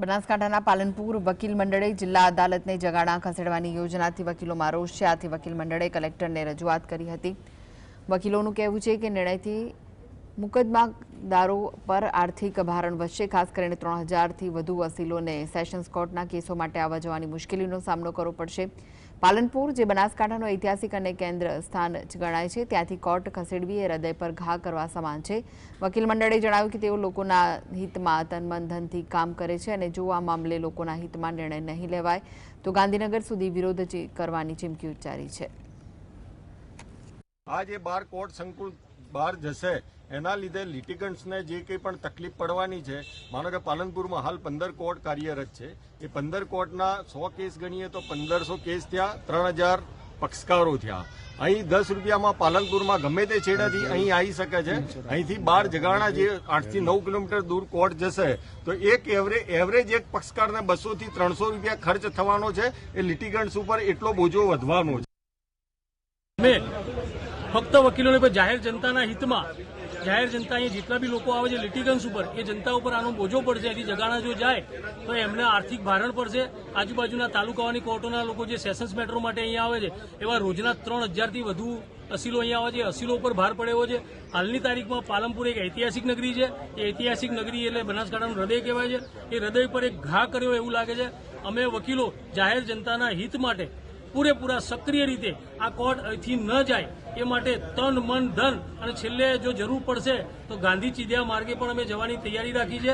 બનાસકાંઠાના પાલનપુર વકીલ મંડળે જિલ્લા અદાલતને જગાણા ખસેડવાની યોજનાથી વકીલોમાં રોષ છે। આથી વકીલ મંડળે કલેક્ટરને રજૂઆત કરી હતી। વકીલોનું કહેવું છે કે નિર્ણયથી મુકદ્દમાદારો પર આર્થિક ભારણ વધશે। ખાસ કરીને 3000થી વધુ વકીલોને સેશન્સ કોર્ટના કેસો માટે આવવા જવાની મુશ્કેલીનો સામનો કરવો પડશે। પાલનપુર જે બનાસકાંઠાનું ઐતિહાસિક અને કેન્દ્ર સ્થાન ગણાય છે, ત્યાંથી કોર્ટ ખસેડવી એ હૃદય પર ઘા કરવા સમાન છે। વકીલ મંડળે જણાવ્યું કે તેઓ લોકોના હિતમાં તન મન ધનથી કામ કરે છે અને જો આ મામલે લોકોના હિતમાં નિર્ણય નહીં લેવાય તો ગાંધીનગર સુધી વિરોધ કરવાની ચીમકી ઉચ્ચારી છે। આ જે બાર કોર્ટ સંકુલ બહાર જશે એના લીધે લિટિગન્ટ્સને જે કંઈ પણ તકલીફ પડવાની છે। માનો કે પાલનપુરમાં હાલ 15 કોર્ટ કાર્યરત છે। એ 15 કોર્ટના 100 કેસ ગણીએ તો 1500 કેસ થયા, 3000 પક્ષકારો થયા। અહીં 10 રૂપિયામાં પાલનપુરમાં ગમે તે છેડાથી અહીં આવી શકે છે। અહીંથી 12 જગાણા જે 8 થી 9 કિલોમીટર દૂર કોર્ટ જશે તો એક એવરેજ એક પક્ષકારને 200 થી 300 રૂપિયા ખર્ચ થવાનો છે। એ લિટિગન્ટ્સ ઉપર એટલો બોજો વધવાનો છે। ફક્ત વકીલોને પર જાહેર જનતાના હિતમાં જાહેર જનતા અહીંયા જેટલા બી લોકો આવે છે લિટિગન્સ ઉપર એ જનતા ઉપર આનો બોજો પડશે। એથી જગાણા જો જાય તો એમને આર્થિક ભારણ પડશે। આજુબાજુના તાલુકાઓની કોર્ટોના લોકો જે સેશન્સ મેટ્રો માટે અહીંયા આવે છે એવા રોજના 3000થી વધુ અસીલો અહીંયા આવે છે। અસીલો ઉપર ભાર પડ્યો છે। હાલની તારીખમાં પાલનપુર એક ઐતિહાસિક નગરી છે। એ ઐતિહાસિક નગરી એટલે બનાસકાંઠાનું હૃદય કહેવાય છે। એ હૃદય પર એક ઘા કર્યો એવું લાગે છે। અમે વકીલો જાહેર જનતાના હિત માટે પૂરેપૂરા સક્રિય રીતે આ કોર્ટ અહીંથી ન જાય એ માટે તન મન ધન અને છેલ્લે જો જરૂર પડશે તો ગાંધી ચીધ્યા માર્ગે પણ અમે જવાની તૈયારી રાખી છે।